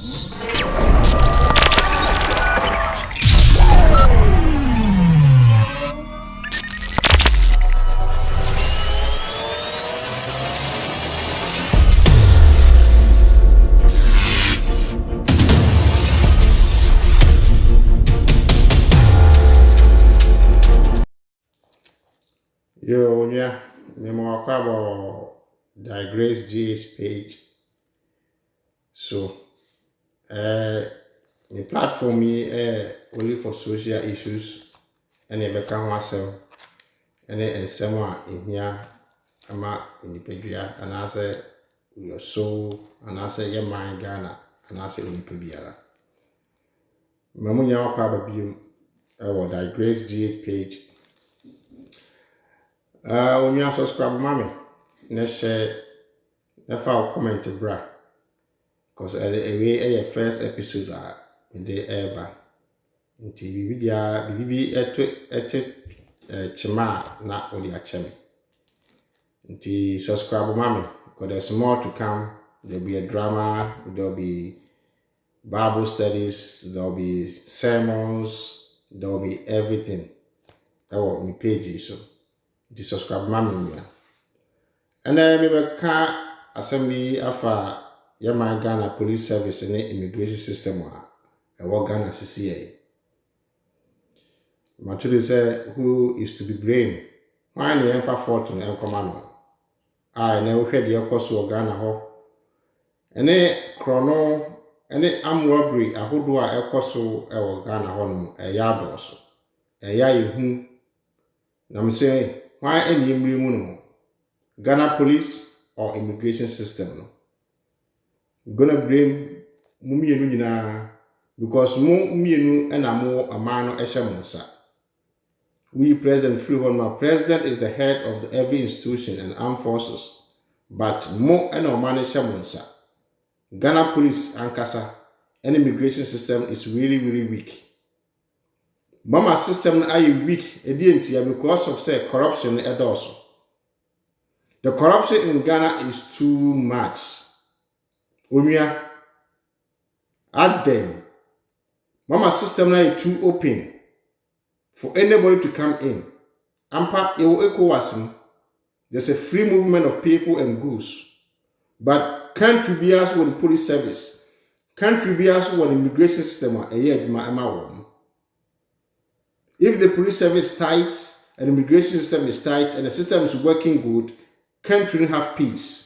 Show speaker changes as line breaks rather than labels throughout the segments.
Yo, yeah, me about digress GH page. So, the platform only for social issues, and you become myself, and someone in here, ama nipadua, and I say your soul, and I say your mind Ghana, and I say nipabiara. Mamunya wakwa babium, digress GH page. When you subscribe, mommy, na share, na file comment bra. Because a first episode in the air nti bibi chima na odi acheme. Nti subscribe mami because there's more to come. There'll be a drama, there'll be Bible studies, there'll be sermons, there'll be everything. That will me page so. The subscribe mami. And then me can assembly afa Yama Ghana Police Service and immigration system wa Ghana CCA. Matuli say who is to be blamed? Why the emfa fortune and command? I never heard the course of Ghana ho. Any chrono, any armed robbery, a who do a coso or Ghana ho a yard or so. A ya who. I'm saying, why any muno? Ghana Police or immigration system? No? Gonna blame mumienu nyina because mumienu and amo amano eshamonsa. We President Freeholmer, President is the head of every institution and armed forces, but mo and omano eshamonsa. Ghana Police ankasa and immigration system is really weak. Mama system are weak because of say corruption also. The corruption in Ghana is too much. Omia at them. Mama system now is too open for anybody to come in. Ampa ECOWAS. There's a free movement of people and goods. But country be as with the police service. Country be as with the immigration system a year. If the police service is tight and the immigration system is tight and the system is working good, country will have peace.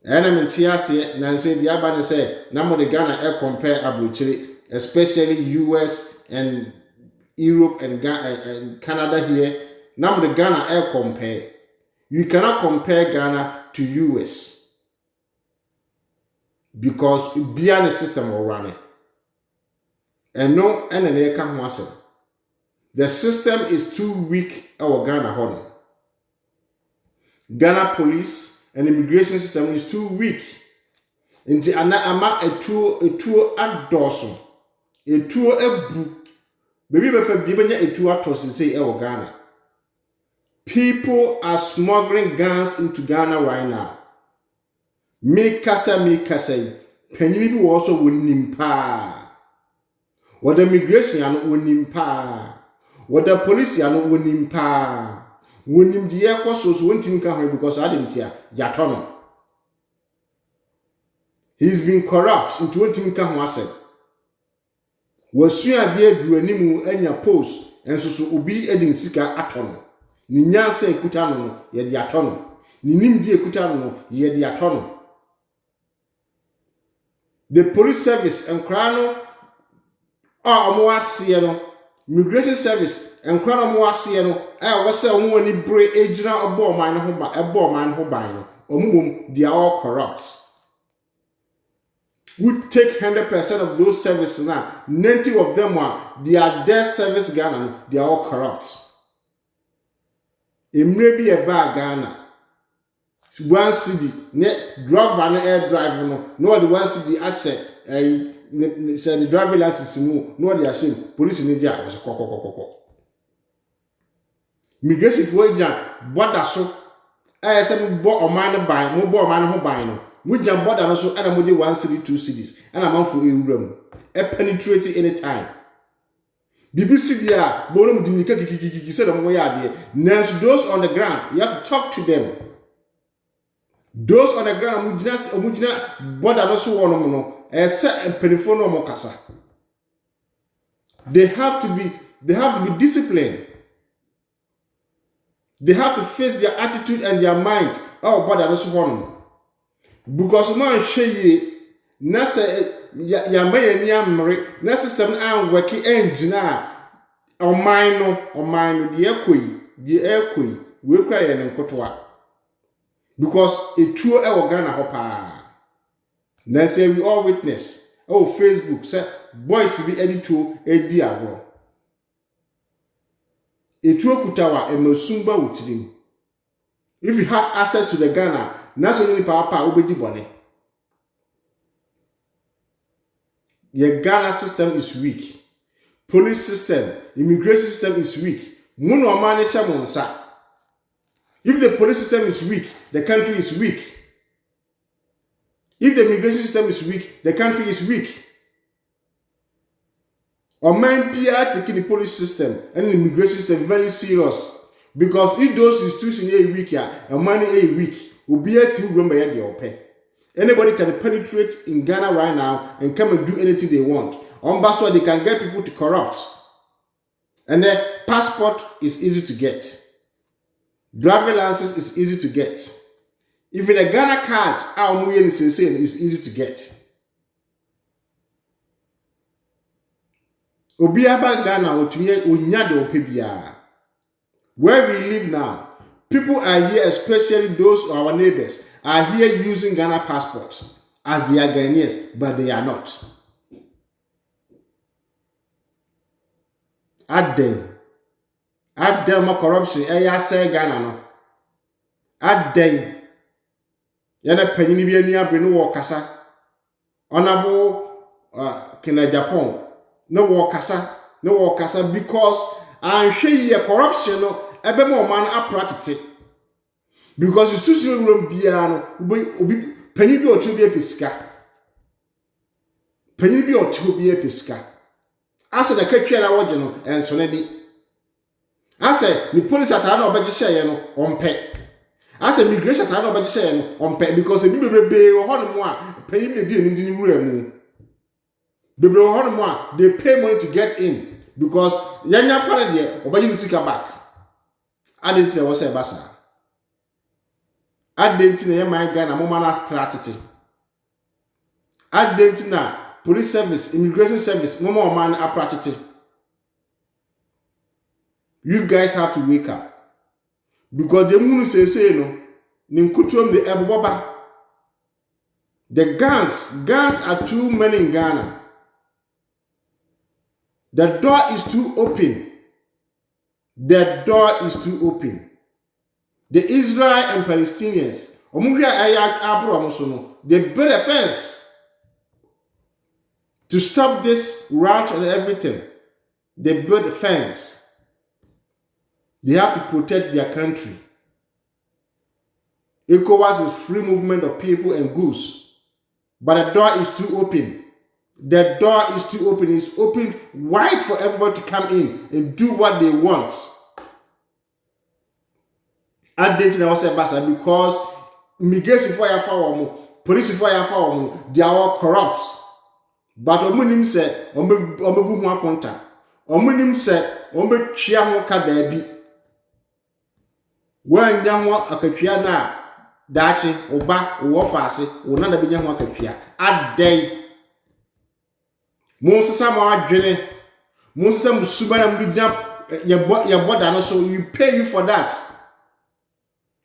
And I'm in Tiasi, Nancy, the Abana say, Namo de Ghana air compare Abuchiri, especially US and Europe and Canada here. Namo de Ghana air compare. You cannot compare Ghana to US because beyond the system will run it. And no, and an air can muscle. The system is too weak, our Ghana hold. Ghana Police and immigration system is too weak. Nti ana ama etuo adoso. Etuo ebu. Baby be fa bi benya etuo atosi say e wo Ghana. People are smuggling guns into Ghana right now. Me kasa. Penyini bi wo also wonim pa. What the immigration ya no wonim pa. What the police ya no wonim pa. When him the air cost so won't him because I didn't hear Yatono. He's been corrupt into what him can was was soon a dear drew animu and your post and so ubi edin sika atono. Ninya say kutano ye the atono. Ninim die kutano ye the atono. The police service and crano amoasieno immigration service and crown moasieno was a woman in bray agina a ball man who buying or mum they are all corrupt. We take 100% of those services now. 90 of them they are their service Ghana, they are all corrupt. It may be a bad Ghana. One city, driver no air driver no the one city asset say the driving license no they are saying police in India was a Immigration for border so say mo bo oman no ban mo bo oman no ho ban no mo gya border no so ana mo de 1 city 2 cities ana man for ewuram e penetrate anytime BBC dia bo no dimika kikikiki say dem mo ya ade nanso those on the ground you have to talk to them. Those on the ground mo gina border no so wono mo no e say emperifo no mo kasa. They have to be disciplined. They have to face their attitude and their mind. Oh, but that's one. Because man shey na say ya may ni amre na system an work engine o man no de ekoi we kwa ye nkotoa. Because a true e Ghana ho pa. Na say we all witness. Oh, Facebook say boys be edito edi agro. Etuo kutawa emasumba utirim. If you have access to the Ghana, national power obedi bone. Your Ghana system is weak. Police system, immigration system is weak. Muno amane shamonsa. If the police system is weak, the country is weak. If the immigration system is weak, the country is weak. Oman Pia taking the police system and the immigration system very serious. Because if those institutions are weak, and money are weak, will be able to remember their pay. Anybody can penetrate in Ghana right now and come and do anything they want. On Baswa, they can get people to corrupt. And the passport is easy to get. Driving license is easy to get. Even a Ghana card, is easy to get. Obiaba Ghana onyade opebia. Where we live now, people are here, especially those our neighbors, are here using Ghana passports as they are Ghanaians, but they are not. Add them more corruption. Say Ghana no. Add them. Yana penny bi ani abre no kasa. Honorable Kena Japan. No kasa because and she corruption no ebe mo man apratite. Because it's too soon bia no obi penny bi otu bi episka. Penny bi otu bi episka. Asa da katwa na woje no enso na bi. Asa the police atara na obeje sheye no ompe. Asa immigration atara na obeje sheye no ompe because ebi bebrebe ho no mo a penny bi di ni wura mu. They pay money to get in because yanya fare there obaji nisika back. Adenti na wose basa. Adenti na yema Ghana mo mana pratiti. Adenti na police service, immigration service mo man apratiti. You guys have to wake up. Because the munu say no ninkutuom de eboba. The guns are too many in Ghana. The door is too open. The door is too open. The Israel and Palestinians, they built a fence to stop this rout and everything. They built a fence. They have to protect their country. ECOWAS is free movement of people and goods. But the door is too open. The door is too open. It's open wide for everybody to come in and do what they want. I didn't know what because immigration fire for police fire for they are all corrupt. But omunim said, omebu ho akonta. Omunim said, ombe twia ho ka daabi. Wan nya ho akatwia na daachi oba wo faase wo na be nya ho akatwia. Adai Monsesa mo adwene. Monsesa musubana mdunya ye boda no so you pay you for that.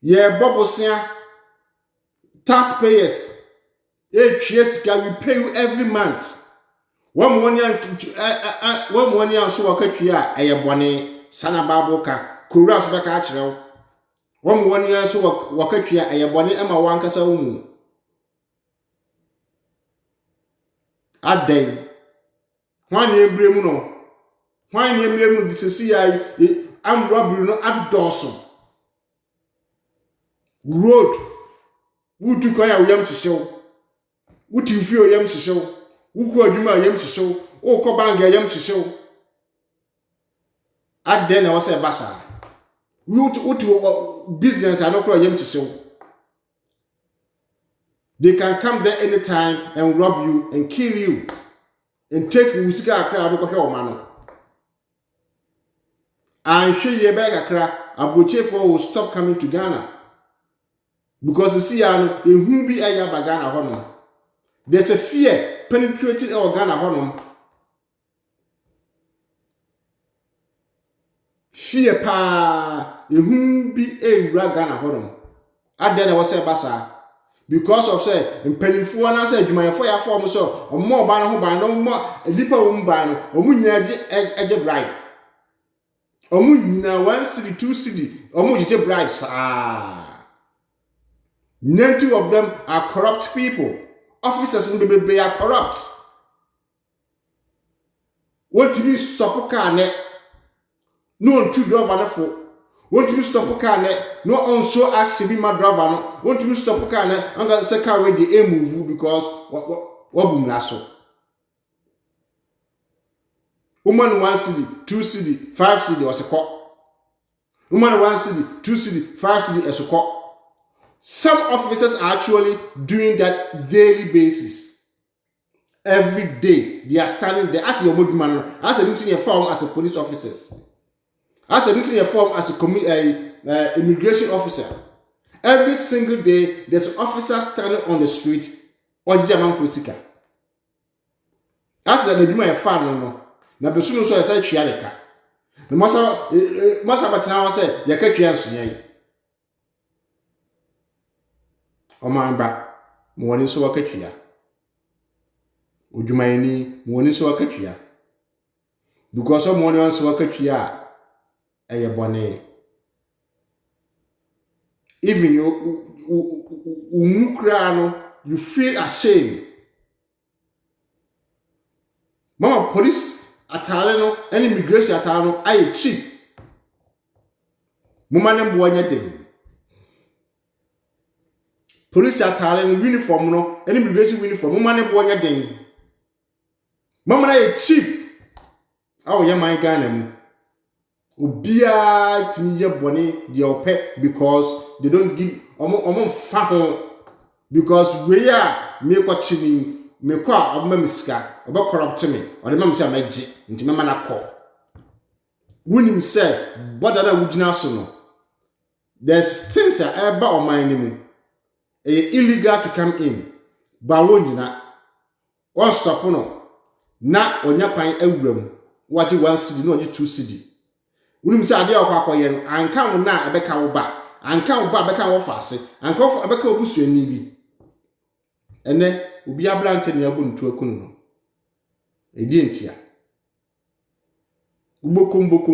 Ye bobosia taxpayers. We pay you every month. One money and so wakatwia ayebone sana baboka kuras beka akrew. One money and so wakatwia ayebone ema wankasa umu. Adai Why embremu no? Why embremu disesi ya am robbery no adoso. road wutu kwan ya yam hyehyɛw wutu fie yam hyehyɛw wuku adwuma yam hyehyɛw wokɔ bank yam hyehyɛw adɛ na wose basa wutu business anokro yam hyehyɛw. They can come there anytime and rob you and kill you and take you sika akra adokɔ hwɛ omano. And she ye beg akra abochefo will stop coming to Ghana. Because you see a who be a Ghana honor. There's a fear penetrating our Ghana honor. Fear pa a who be a Ghana honor. I then I was say basa. Because of say in pennyful and I said you might fire form so or more banner who buy no more a deeper woman banner or moon edge bribe. Omu 1 city 2 city omu je bribes. None of them are corrupt people. Officers in the are corrupt. What to be stop car net? No two driver for. Want to be stop car net? No on so actually my driver. Want to be stop car net? I'm gonna say car ready a move because what boom lasso. Woman 1 city, 2 city, 5 city was a cop. Woman 1 city, 2 city, 5 city as a cop. Some officers are actually doing that daily basis. Every day they are standing there as your man, as a meeting form as a police officers, as a meeting form as a immigration officer. Every single day there's an officer standing on the street or German for sika. As the do fan no. Na besu so esa twia leka na masa batena wa se ya ka twia nsonya o man ba mo woni so wa ka twia odwumayani mo woni so wa ka twia because o mo woni so wa ka twia eye bone even you umukra no you feel ashamed. Mama police atale no any immigration atale no aye cheap. Mama ne mbo anya dem. Police atale no uniform no any immigration uniform mama ne mbo anya dem. Mama na aye cheap. Awo ye man Ghana mu. Obia timi ye bone de opɛ because they don't give omo fa ho because we are me ko chini me ko obama miska oba corrupt me or the mama say amaji nti mama na call wunim say boda na wugina so no there's things that eba on my name illegal to come in ba wonjina on stop no na onya kwan awuram waje 1 city no oje 2 city wunim say ade akwakoye no anka wo na abeka wo ba anka wo ba abeka wo faase anka wo abeka obusuani bi ene obi ablante ne abuntu akunu no edi ntia ubokomboku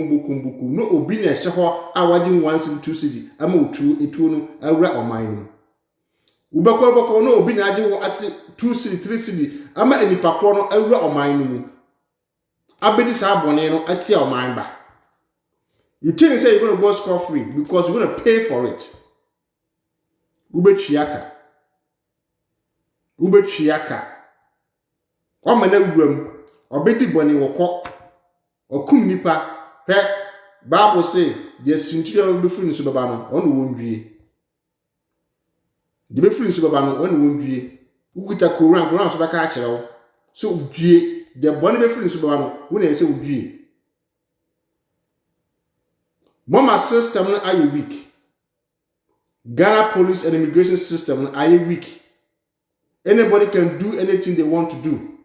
no obi na ehye ho awaje 1 city 2 city ama etu no awura oman no ubekoboko no obi na aje wo ate 2 city 3 city ama enipa kro no awura oman no mu abedi sa abone no ate oman ba. You think say you're going to go score free because you're going to pay for it. Ubechiaka. Omana wuram obedi boni woko okum nipa he Bible say the sintu ya be free nso baba no onu wondwie. The be free nso baba no onu wondwie. Ukuta koran so baka akere wo. So udwie the boni be free nso baba no wo na say udwie. Mama system are you weak? Ghana police and immigration system are you weak? Anybody can do anything they want to do.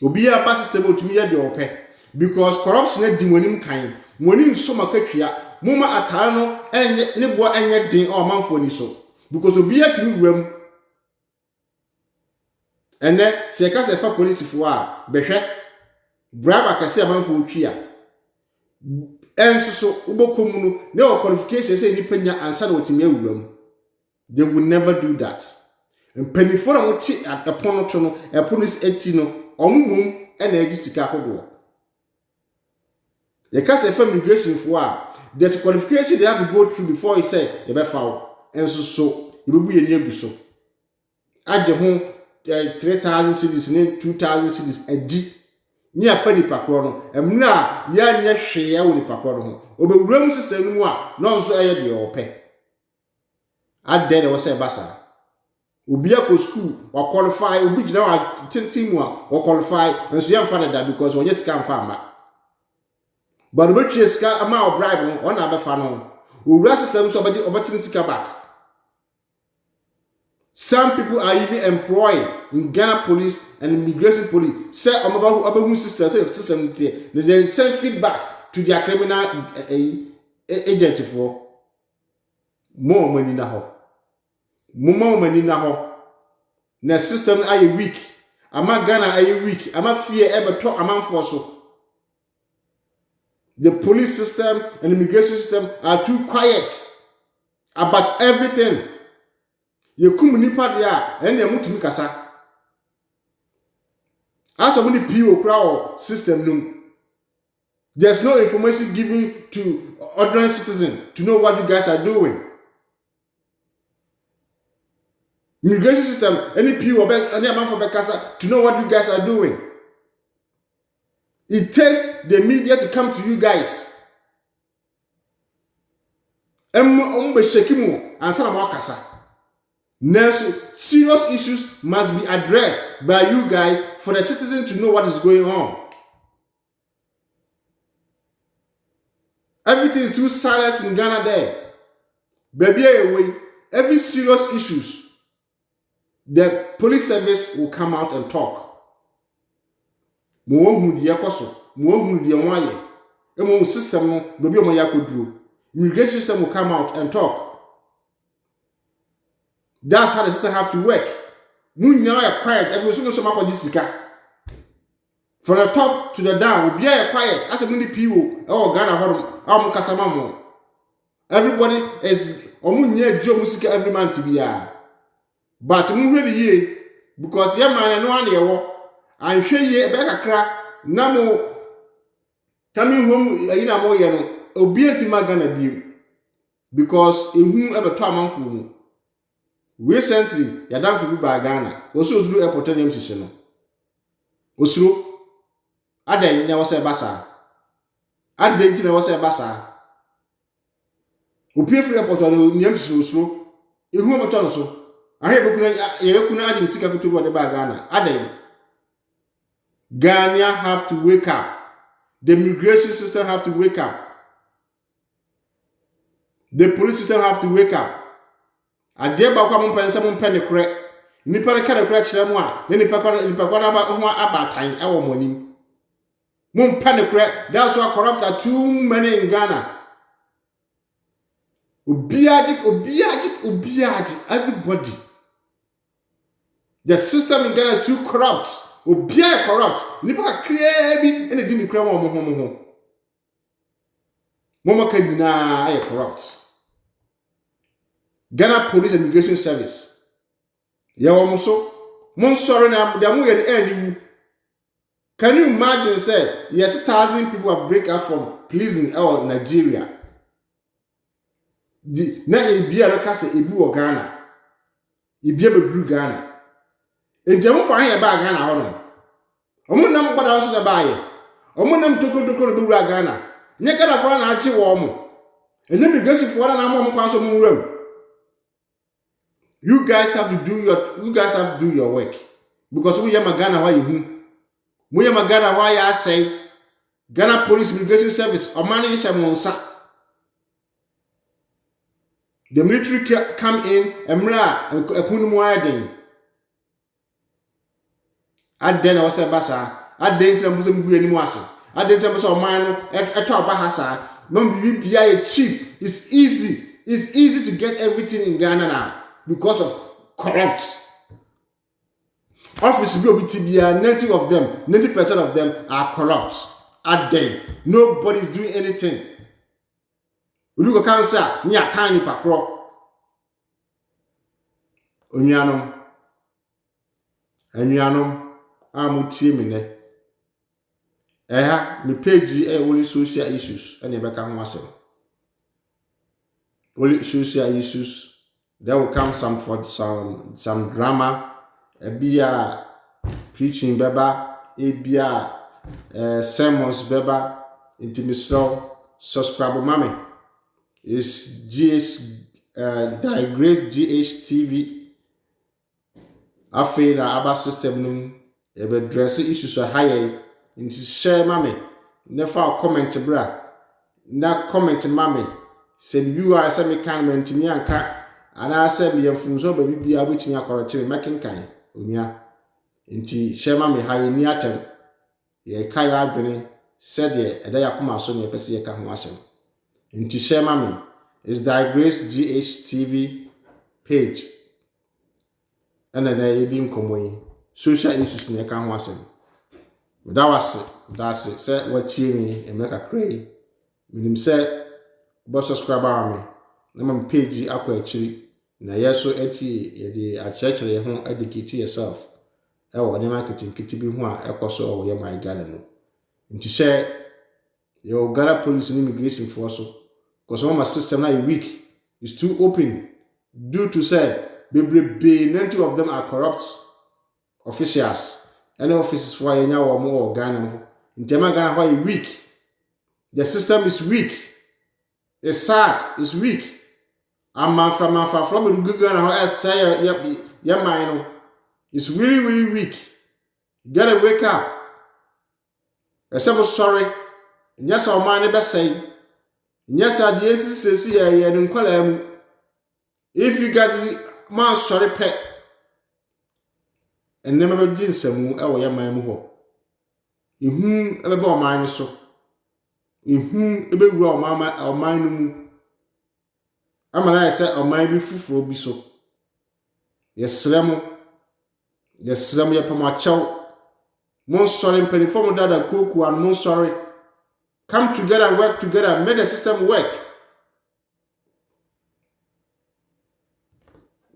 Obi a pass system to me ya de ope because corruption na di monim kan. Monim so makatwia. Mama atare no enye ne bo enye din o manfo ni so because obi a timi wuram. Ene se ka se fa police fo a behwe braba ka se manfo twia. Enso ubokom no ne o qualification say nipa nya ansa na otimi awuram. They will never do that. And penny for a tea at the ponotono, a police etino, or moon, and egg sika hodo. You can't say for immigration for there's a qualification they have to go through before you say you be found. And so you will be a new so. Add the home 3,000 cities, 2,000 cities a D. Near Freddy Pacrono, and now ya share with Pacrono. Over room system, no so I had your pay. At then I was a bassa. Ubiako school or qualify, Ubi now 10 team or qualify, and so young father that because we just can't find. But which is a amount of bribe on other funnel. Who rest system so about back. Some people are even employed in Ghana police and immigration police. Say about system, they send feedback to their criminal agent for more money now. More money now. The system are weak. I'm not Ghana are weak. I'm not fear ever talk among for so. The police system and immigration system are too quiet about everything. You come nipa dia and you mutumi kasa. As many people crowd system no. There's no information given to ordinary citizens to know what you guys are doing. Immigration system, any people any amount for Bekasa to know what you guys are doing. It takes the media to come to you guys. Serious issues must be addressed by you guys for the citizens to know what is going on. Everything is too silent in Ghana there. Baby away, every serious issues, the police service will come out and talk. System, immigration system will come out and talk. That's how the system have to work. Now are quiet. Everyone so much this from the top to the down, will be quiet. As a many people, Ghana, everybody is Joe music every man to be but really because your man and one year, I'm sure ye back a crack. Namo coming home in a more obedient Magana be because in whom ever time for recently, Yadam for by Ghana, also through a potential system. Also, I didn't never say Bassa. I didn't never say Bassa. Who pay for a potential Niamsu slow, in whom a ton so. I have a kuna in Sika to what about Ghana. I didn't. Ghana have to wake up. The immigration system have to wake up. The police system have to wake up. I dare about someone penny crack. Nipa can crack someone, then nipa about time, our money. Moon penny crack, that's why corrupt are too many in Ghana. Ubiaji, everybody. The system in Ghana is too corrupt. Ubia corrupt. Nipa create and it didn't cry more. Mama can deny corrupt. Ghana Police and Immigration Service. Yawamoso, Monsorry na the can you imagine say yes 1,000 people have break up from prison or Nigeria? The na ebia no kase ebu o Ghana. Ebia bedru Ghana. Ejemu fa hin ba Ghana ho no. Omo nam gbada so da baaye. Omo nam tokoro no be wura Ghana. Nye Ghana fa na achi wo mo. Enye migasi fo na mo kwan so mo wuram. You guys have to do your work because we are Ghana why you we are Ghana why I say Ghana Police Immigration Service or manage monsa. The military come in and kunu aden. Aden o se basa aden tira mbusem gu ani mu ase. Aden tira so man no eto ba hasa. No be bia cheap. It's easy to get everything in Ghana now. Because of corrupt office BOBTBR, 90 of them, 90% of them are corrupt. At them, nobody is doing anything. We look at cancer, near tiny pacro. Unyanum, amutimine. me page only social issues and yebeka ho asem. Only social issues. There will come some drama, a preaching beba, sermons beba, into Mr. Subscribe mami. Is Digress GHTV. Afei na aba system num ebe dress issues a higher into share mami. Never comment bra. Na comment mami. Se biwa asa me kan mentimi anka ana asa me yamfunso ba bibia wetimi akorote me makenkan onua nti shema me haye ni atem ye kai adwene sede eda yakoma so ne pese ye ka ho asem nti shema me is Digress GHTV page ana na yedi nkomo yi social issues ne ka ho asem that's it say watie me emeka krai minim say bo subscriber me na my page akwa akiri na yeso ati ye a chechere ho educate yourself e wo ne marketing kiti bi ho a ekoso wo ye my Ghana no nti share your Ghana police and immigration force because my system now weak is too open due to say be 90 of them are corrupt officials and offices for nya wo mo Ghana nti ma Ghana why weak, the system is weak. It's sad, it's weak. I'm from Google and I say, your mind is really, really weak. You gotta wake up. I said, sorry. Yes, our mind best say. Yes, I did see a if you got the man sorry pet and never did some your mind. In whom ever bought mine so. In whom ever grow mama or mine. Amana say o man bi fufuro bi so yesrem ye pamachew mon sorry penifom dada koku and mon sorry come together and work together make the system work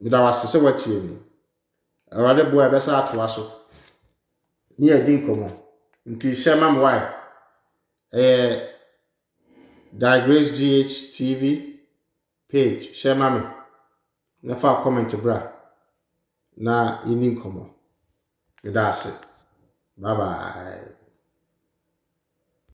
me da was say what you awade boy be sa atwa so ni adin komo nti shema why Digress GHTV page share mami na fa comment bra na ini komo. That's it. Bye bye.